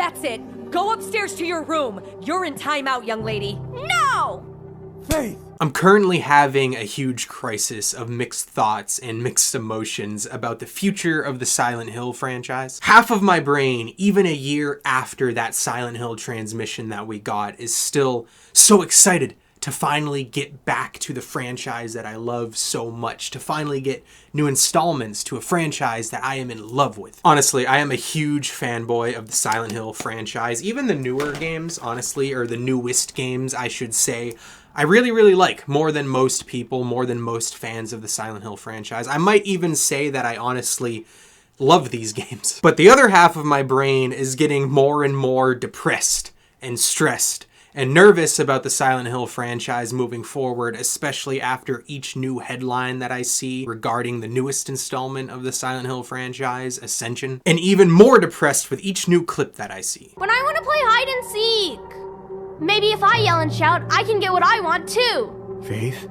That's it. Go upstairs to your room. You're in timeout, young lady. No! Faith! I'm currently having a huge crisis of mixed thoughts and mixed emotions about the future of the Silent Hill franchise. Half of my brain, even a year after that Silent Hill transmission that we got, is still so excited to finally get back to the franchise that I love so much, to finally get new installments to a franchise that I am in love with. Honestly, I am a huge fanboy of the Silent Hill franchise. Even the newer games, honestly, or the newest games, I should say, I really like more than most people, more than most fans of the Silent Hill franchise. I might even say that I honestly love these games. But the other half of my brain is getting more and more depressed and stressed and nervous about the Silent Hill franchise moving forward, especially after each new headline that I see regarding the newest installment of the Silent Hill franchise, Ascension, and even more depressed with each new clip that I see. But I want to play hide and seek. Maybe if I yell and shout, I can get what I want too. Faith?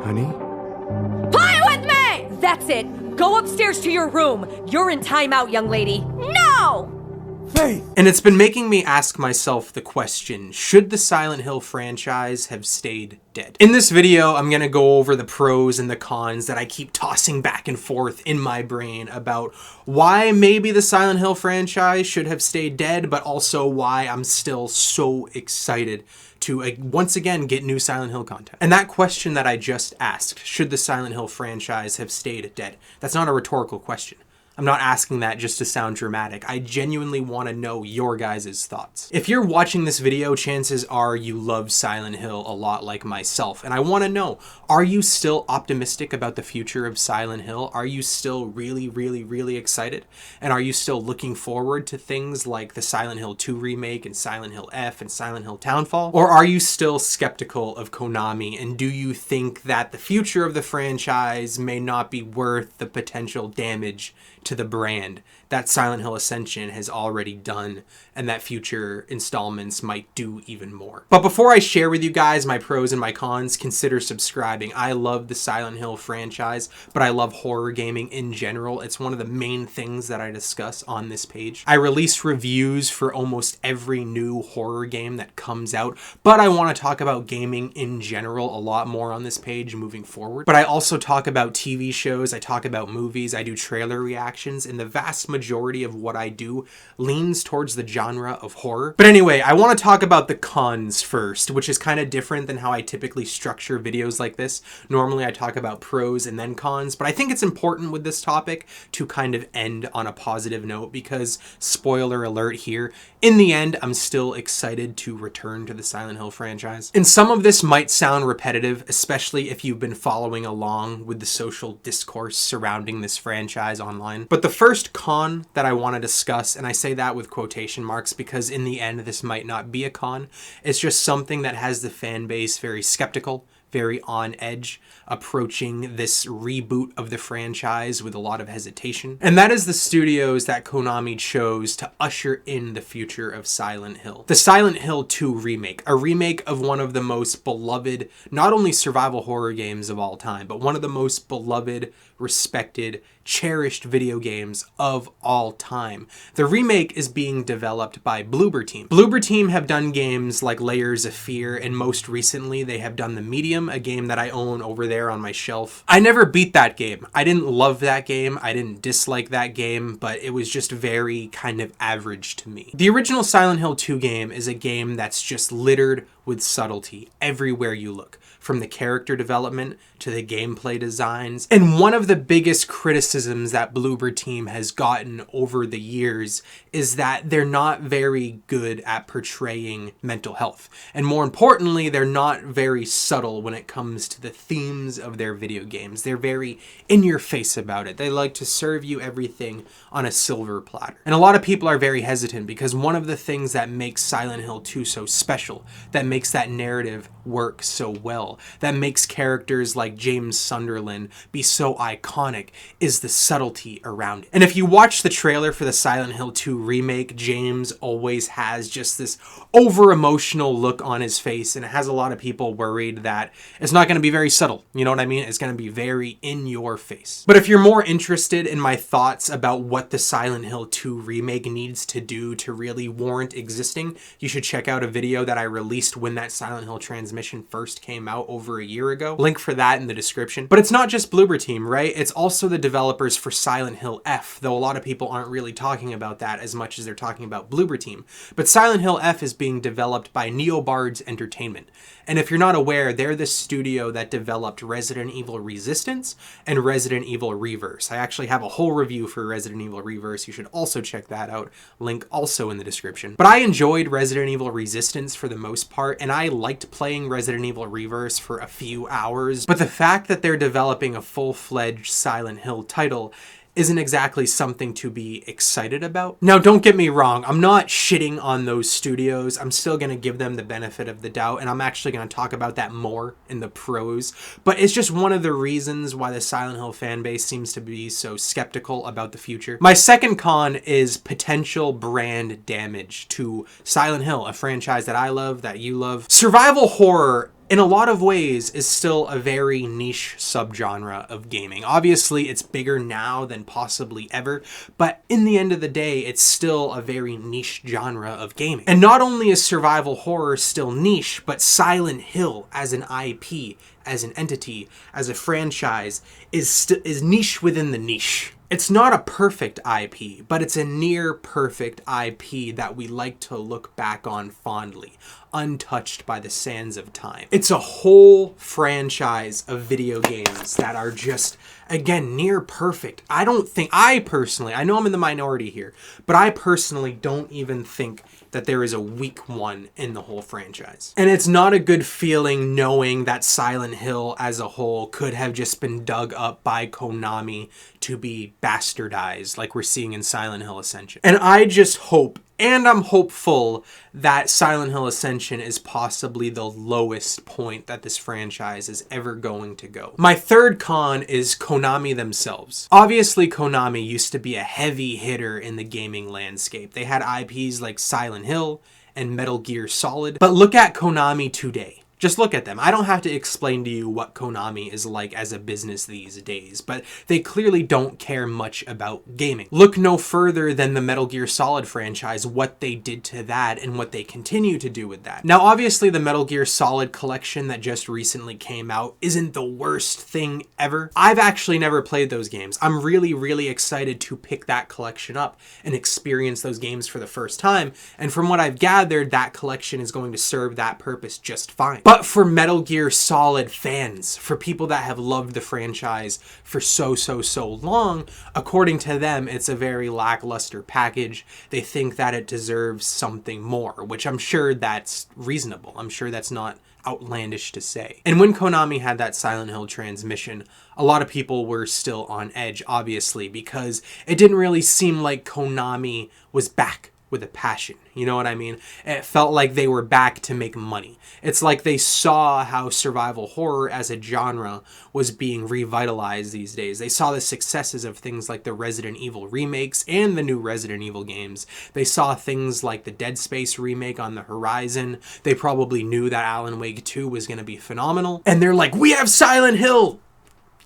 Honey? Play with me! That's it. Go upstairs to your room. You're in timeout, young lady. No! Faith! And it's been making me ask myself the question, should the Silent Hill franchise have stayed dead? In this video, I'm gonna go over the pros and the cons that I keep tossing back and forth in my brain about why maybe the Silent Hill franchise should have stayed dead, but also why I'm still so excited to once again get new Silent Hill content. And that question that I just asked, should the Silent Hill franchise have stayed dead? That's not a rhetorical question. I'm not asking that just to sound dramatic. I genuinely want to know your guys' thoughts. If you're watching this video, chances are you love Silent Hill a lot like myself. And I want to know, are you still optimistic about the future of Silent Hill? Are you still really excited? And are you still looking forward to things like the Silent Hill 2 remake and Silent Hill F and Silent Hill Townfall? Or are you still skeptical of Konami? And do you think that the future of the franchise may not be worth the potential damage to the brand that Silent Hill Ascension has already done, and that future installments might do even more? But before I share with you guys my pros and my cons, consider subscribing. I love the Silent Hill franchise, but I love horror gaming in general. It's one of the main things that I discuss on this page. I release reviews for almost every new horror game that comes out, but I want to talk about gaming in general a lot more on this page moving forward. But I also talk about TV shows, I talk about movies, I do trailer reactions, and the vast majority of what I do leans towards the genre of horror. But anyway, I want to talk about the cons first, which is kind of different than how I typically structure videos like this. Normally I talk about pros and then cons, but I think it's important with this topic to kind of end on a positive note because, spoiler alert here, in the end, I'm still excited to return to the Silent Hill franchise. And some of this might sound repetitive, especially if you've been following along with the social discourse surrounding this franchise online. But the first con that I want to discuss, and I say that with quotation marks because in the end this might not be a con, it's just something that has the fan base very skeptical, very on edge, approaching this reboot of the franchise with a lot of hesitation. And that is the studios that Konami chose to usher in the future of Silent Hill. The Silent Hill 2 remake, a remake of one of the most beloved, not only survival horror games of all time, but one of the most beloved, respected, cherished video games of all time. The remake is being developed by Bloober Team. Bloober Team have done games like Layers of Fear, and most recently they have done The Medium, a game that I own over there on my shelf. I never beat that game. I didn't love that game. I didn't dislike that game, but it was just very kind of average to me. The original Silent Hill 2 game is a game that's just littered with subtlety everywhere you look, from the character development to the gameplay designs. And one of the biggest criticisms that Bloober Team has gotten over the years is that they're not very good at portraying mental health. And more importantly, they're not very subtle when it comes to the themes of their video games. They're very in your face about it. They like to serve you everything on a silver platter. And a lot of people are very hesitant because one of the things that makes Silent Hill 2 so special, that makes that narrative work so well, that makes characters like James Sunderland be so iconic, is the the subtlety around it. And if you watch the trailer for the Silent Hill 2 remake, James always has just this over-emotional look on his face, and it has a lot of people worried that it's not going to be very subtle. You know what I mean? It's going to be very in your face. But if you're more interested in my thoughts about what the Silent Hill 2 remake needs to do to really warrant existing, you should check out a video that I released when that Silent Hill transmission first came out over a year ago. Link for that in the description. But it's not just Bloober Team, right? It's also the developers for Silent Hill F, though a lot of people aren't really talking about that as much as they're talking about Bloober Team. But Silent Hill F is being developed by Neobards Entertainment. And if you're not aware, they're the studio that developed Resident Evil Resistance and Resident Evil Reverse. I actually have a whole review for Resident Evil Reverse. You should also check that out. Link also in the description. But I enjoyed Resident Evil Resistance for the most part, and I liked playing Resident Evil Reverse for a few hours. But the fact that they're developing a full-fledged Silent Hill title isn't exactly something to be excited about. Now, don't get me wrong, I'm not shitting on those studios. I'm still going to give them the benefit of the doubt, and I'm actually going to talk about that more in the pros. But it's just one of the reasons why the Silent Hill fanbase seems to be so skeptical about the future. My second con is potential brand damage to Silent Hill, a franchise that I love, that you love. Survival horror, in a lot of ways, is still a very niche subgenre of gaming. Obviously, it's bigger now than possibly ever, but in the end of the day, it's still a very niche genre of gaming. And not only is survival horror still niche, but Silent Hill as an IP, as an entity, as a franchise, is niche within the niche. It's not a perfect IP, but it's a near perfect IP that we like to look back on fondly, untouched by the sands of time. It's a whole franchise of video games that are just, again, near perfect. I personally, I know I'm in the minority here, but I personally don't even think that there is a weak one in the whole franchise. And it's not a good feeling knowing that Silent Hill as a whole could have just been dug up by Konami to be bastardized like we're seeing in Silent Hill Ascension. And I just hope, and I'm hopeful, that Silent Hill Ascension is possibly the lowest point that this franchise is ever going to go. My third con is Konami themselves. Obviously, Konami used to be a heavy hitter in the gaming landscape. They had IPs like Silent Hill and Metal Gear Solid. But look at Konami today. Just look at them. I don't have to explain to you what Konami is like as a business these days, but they clearly don't care much about gaming. Look no further than the Metal Gear Solid franchise, what they did to that and what they continue to do with that. Now, obviously, the Metal Gear Solid collection that just recently came out isn't the worst thing ever. I've actually never played those games. I'm really, really excited to pick that collection up and experience those games for the first time, and from what I've gathered, that collection is going to serve that purpose just fine. But for Metal Gear Solid fans, for people that have loved the franchise for so long, according to them, it's a very lackluster package. They think that it deserves something more, which I'm sure that's reasonable. I'm sure that's not outlandish to say. And when Konami had that Silent Hill transmission, a lot of people were still on edge, obviously, because it didn't really seem like Konami was back with a passion. You know what I mean? It felt like they were back to make money. It's like they saw how survival horror as a genre was being revitalized these days. They saw the successes of things like the Resident Evil remakes and the new Resident Evil games. They saw things like the Dead Space remake on the horizon. They probably knew that Alan Wake 2 was going to be phenomenal. And they're like, we have Silent Hill!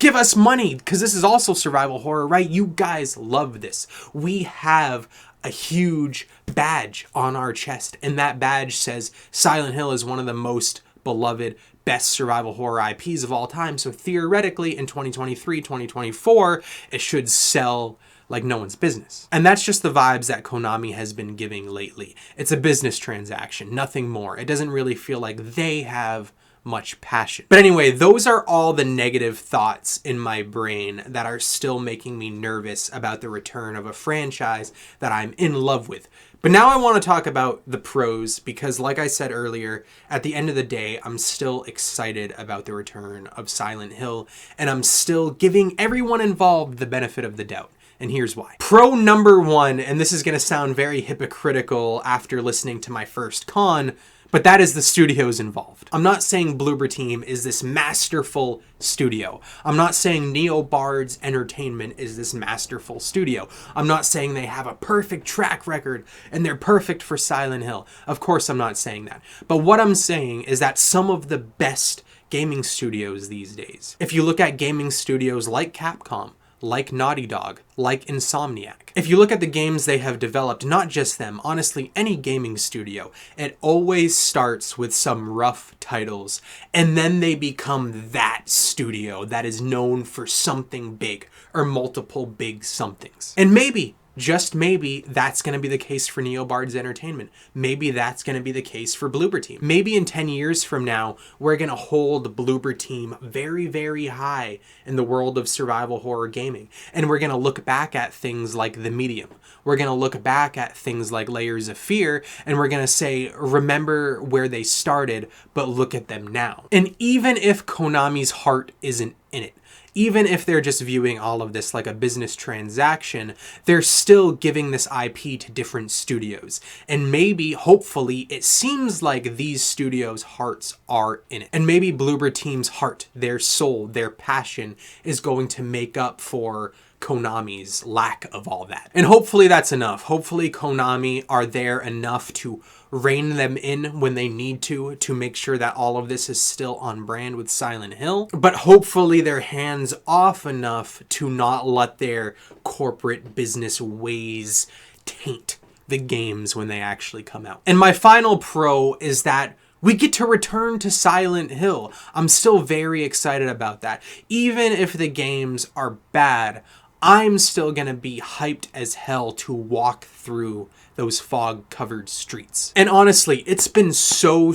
Give us money, because this is also survival horror, right? You guys love this. We have a huge badge on our chest, and that badge says Silent Hill is one of the most beloved, best survival horror IPs of all time. So theoretically, in 2023, 2024, it should sell like no one's business. And that's just the vibes that Konami has been giving lately. It's a business transaction, nothing more. It doesn't really feel like they have much passion. But anyway, those are all the negative thoughts in my brain that are still making me nervous about the return of a franchise that I'm in love with. But now I want to talk about the pros, because like I said earlier, at the end of the day, I'm still excited about the return of Silent Hill, and I'm still giving everyone involved the benefit of the doubt. and here's why. Pro number one, and this is going to sound very hypocritical after listening to my first con, but that is the studios involved. I'm not saying Bloober Team is this masterful studio. I'm not saying NeoBards Entertainment is this masterful studio. I'm not saying they have a perfect track record and they're perfect for Silent Hill. Of course I'm not saying that. But what I'm saying is that some of the best gaming studios these days, if you look at gaming studios like Capcom, like Naughty Dog, like Insomniac. If you look at the games they have developed, not just them, honestly, any gaming studio, it always starts with some rough titles, and then they become that studio that is known for something big, or multiple big somethings. And maybe, just maybe, that's going to be the case for NeoBards Entertainment. Maybe that's going to be the case for Bloober Team. Maybe in 10 years from now, we're going to hold Bloober Team very, very high in the world of survival horror gaming. And we're going to look back at things like The Medium. We're going to look back at things like Layers of Fear, and we're going to say, remember where they started, but look at them now. And even if Konami's heart isn't in it, even if they're just viewing all of this like a business transaction, they're still giving this IP to different studios. And maybe, hopefully, it seems like these studios' hearts are in it. And maybe Bloober Team's heart, their soul, their passion is going to make up for Konami's lack of all that. And hopefully that's enough. Hopefully Konami are there enough to rein them in when they need to make sure that all of this is still on brand with Silent Hill. But hopefully they're hands off enough to not let their corporate business ways taint the games when they actually come out. And my final pro is that we get to return to Silent Hill. I'm still very excited about that. Even if the games are bad, I'm still gonna be hyped as hell to walk through those fog-covered streets. And honestly, it's been so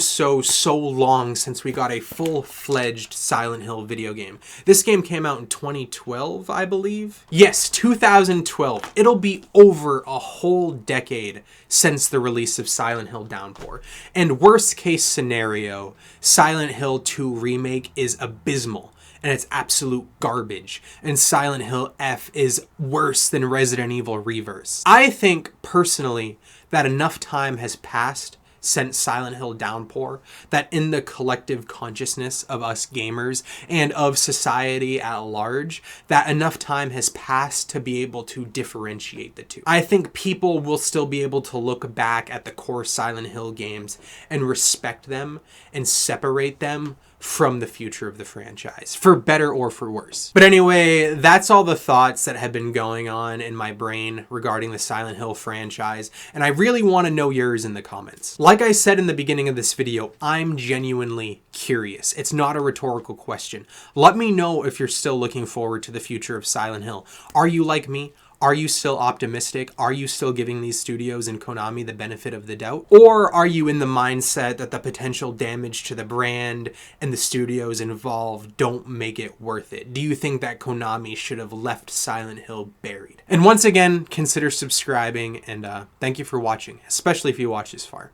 long since we got a full-fledged Silent Hill video game. This game came out in 2012, I believe? Yes, 2012. It'll be over a whole decade since the release of Silent Hill Downpour. And worst case scenario, Silent Hill 2 Remake is abysmal. And it's absolute garbage. And Silent Hill F is worse than Resident Evil Reverse. I think, personally, that enough time has passed since Silent Hill Downpour that in the collective consciousness of us gamers and of society at large, that enough time has passed to be able to differentiate the two. I think people will still be able to look back at the core Silent Hill games and respect them and separate them from the future of the franchise, for better or for worse. But anyway, that's all the thoughts that have been going on in my brain regarding the Silent Hill franchise, and I really want to know yours in the comments. Like I said in the beginning of this video, I'm genuinely curious. It's not a rhetorical question. Let me know if you're still looking forward to the future of Silent Hill. Are you like me? Are you still optimistic? Are you still giving these studios and Konami the benefit of the doubt? Or are you in the mindset that the potential damage to the brand and the studios involved don't make it worth it? Do you think that Konami should have left Silent Hill buried? And once again, consider subscribing, and thank you for watching, especially if you watch this far.